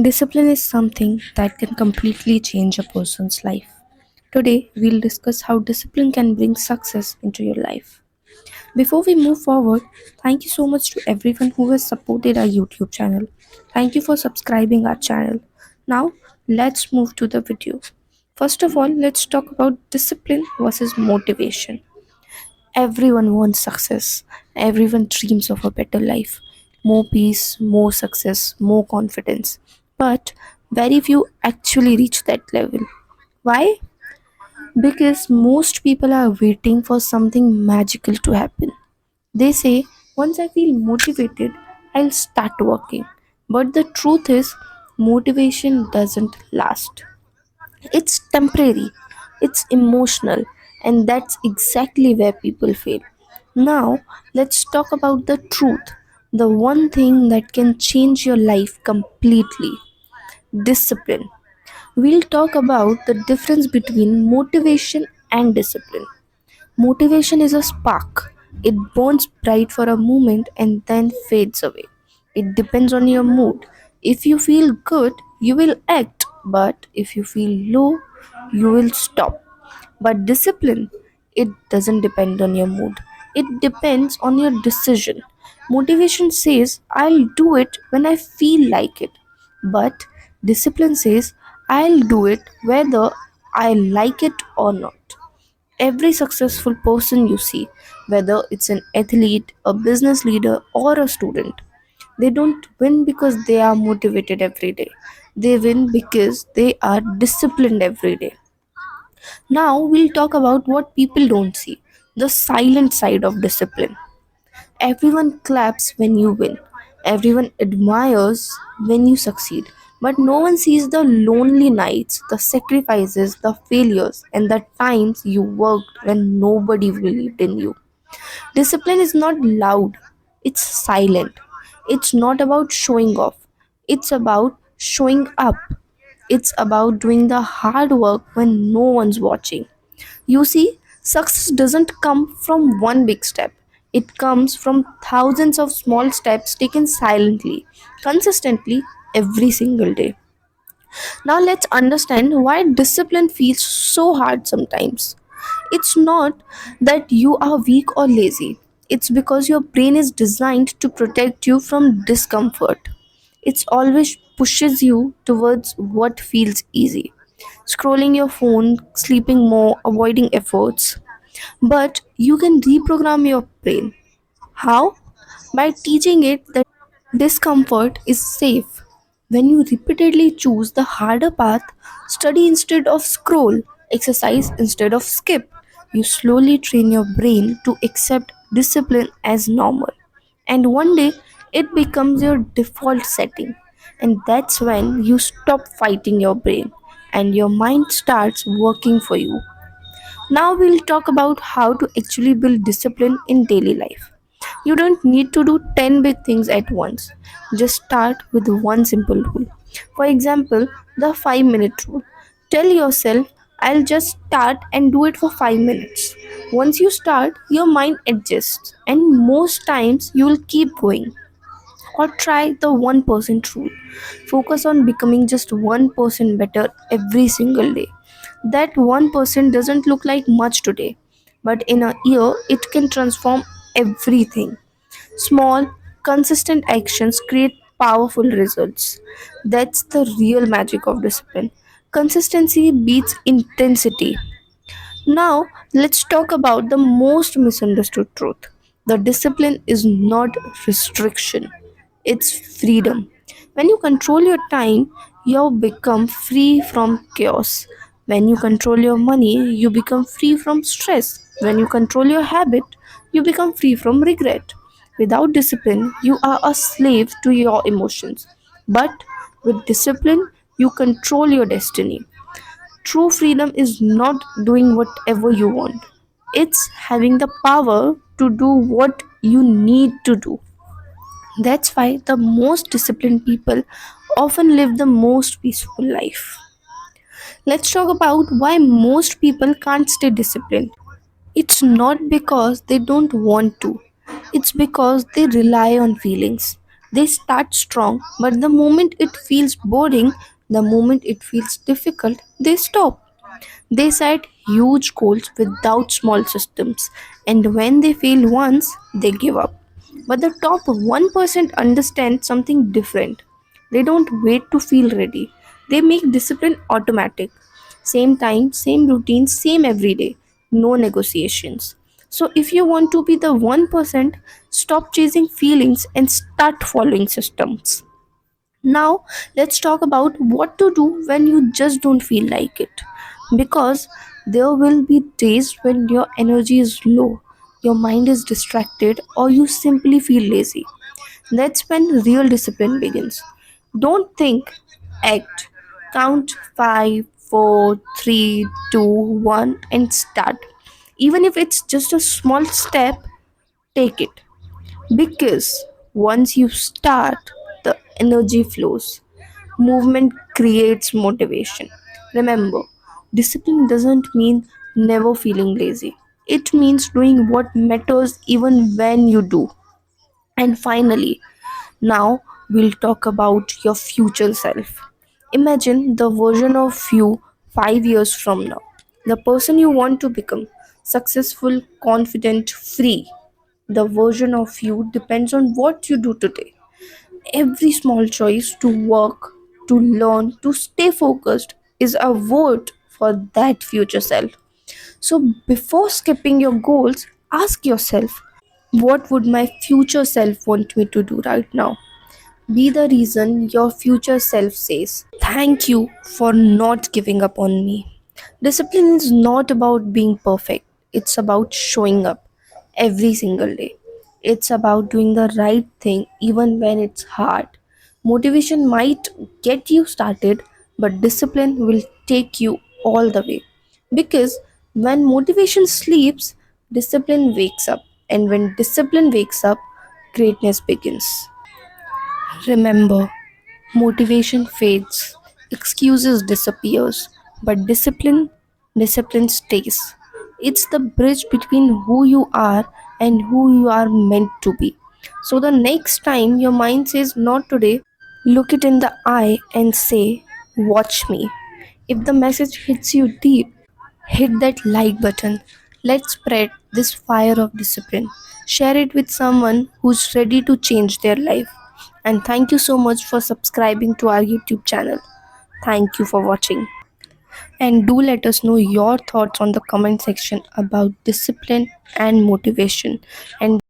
Discipline is something that can completely change a person's life. Today, we'll discuss how discipline can bring success into your life. Before we move forward, thank you so much to everyone who has supported our YouTube channel. Thank you for subscribing our channel. Now, let's move to the video. First of all, let's talk about discipline versus motivation. Everyone wants success. Everyone dreams of a better life. More peace, more success, more confidence. But very few actually reach that level. Why? Because most people are waiting for something magical to happen. They say, once I feel motivated, I'll start working. But the truth is, motivation doesn't last. It's temporary, it's emotional, and that's exactly where people fail. Now, let's talk about the truth, the one thing that can change your life completely: discipline. We'll talk about the difference between motivation and discipline. Motivation is a spark. It burns bright for a moment and then fades away. It depends on your mood. If you feel good, you will act, but if you feel low, you will stop. But discipline, it doesn't depend on your mood. It depends on your decision. Motivation says, I'll do it when I feel like it. But discipline says, I'll do it whether I like it or not. Every successful person you see, whether it's an athlete, a business leader, or a student, they don't win because they are motivated every day. They win because they are disciplined every day. Now we'll talk about what people don't see: the silent side of discipline. Everyone claps when you win, everyone admires when you succeed, but no one sees the lonely nights, the sacrifices, the failures, and the times you worked when nobody believed in you. Discipline is not loud, it's silent. It's not about showing off, it's about showing up. It's about doing the hard work when no one's watching. You see, success doesn't come from one big step. It comes from thousands of small steps taken silently, consistently, every single day. Now let's understand why discipline feels so hard sometimes. It's not that you are weak or lazy. It's because your brain is designed to protect you from discomfort. It always pushes you towards what feels easy. Scrolling your phone, sleeping more, avoiding efforts. But you can reprogram your brain. How? By teaching it that discomfort is safe. When you repeatedly choose the harder path, study instead of scroll, exercise instead of skip, you slowly train your brain to accept discipline as normal. And one day it becomes your default setting. And that's when you stop fighting your brain and your mind starts working for you. Now we'll talk about how to actually build discipline in daily life. You don't need to do 10 big things at once. Just start with one simple rule. For example, the 5-minute rule. Tell yourself, I'll just start and do it for 5 minutes. Once you start, your mind adjusts, and most times you will keep going. Or try the 1% rule. Focus on becoming just 1% better every single day. That 1% doesn't look like much today, but in a year, it can transform everything. Small, consistent actions create powerful results. That's the real magic of discipline. Consistency beats intensity. Now, let's talk about the most misunderstood truth. The discipline is not restriction, it's freedom. When you control your time, you become free from chaos. When you control your money, you become free from stress. When you control your habit, you become free from regret. Without discipline, you are a slave to your emotions. But with discipline, you control your destiny. True freedom is not doing whatever you want, it's having the power to do what you need to do. That's why the most disciplined people often live the most peaceful life. Let's talk about why most people can't stay disciplined. It's not because they don't want to, it's because they rely on feelings. They start strong, but the moment it feels boring, the moment it feels difficult, they stop. They set huge goals without small systems, and when they fail once, they give up. But the top 1% understand something different. They don't wait to feel ready, they make discipline automatic. Same time, same routine, same every day, no negotiations. So, if you want to be the 1%, stop chasing feelings and start following systems. Now, let's talk about what to do when you just don't feel like it. Because there will be days when your energy is low, your mind is distracted, or you simply feel lazy. That's when real discipline begins. Don't think, act. Count 5, 4, 3, 2, 1, and start. Even if it's just a small step, take it. Because once you start, the energy flows. Movement creates motivation. Remember, discipline doesn't mean never feeling lazy. It means doing what matters even when you do. And finally, now we'll talk about your future self. Imagine the version of you 5 years from now. The person you want to become successful, confident, free. The version of you depends on what you do today. Every small choice to work, to learn, to stay focused is a vote for that future self. So before skipping your goals, ask yourself, what would my future self want me to do right now? Be the reason your future self says, thank you for not giving up on me. Discipline is not about being perfect, it's about showing up every single day. It's about doing the right thing even when it's hard. Motivation might get you started, but discipline will take you all the way. Because when motivation sleeps, discipline wakes up. And when discipline wakes up, greatness begins. Remember, motivation fades, excuses disappears, but discipline stays. It's the bridge between who you are and who you are meant to be. So the next time your mind says not today, look it in the eye and say, watch me. If the message hits you deep, hit that like button. Let's spread this fire of discipline. Share it with someone who's ready to change their life. And thank you so much for subscribing to our YouTube channel. Thank you for watching. And do let us know your thoughts on the comment section about discipline and motivation. And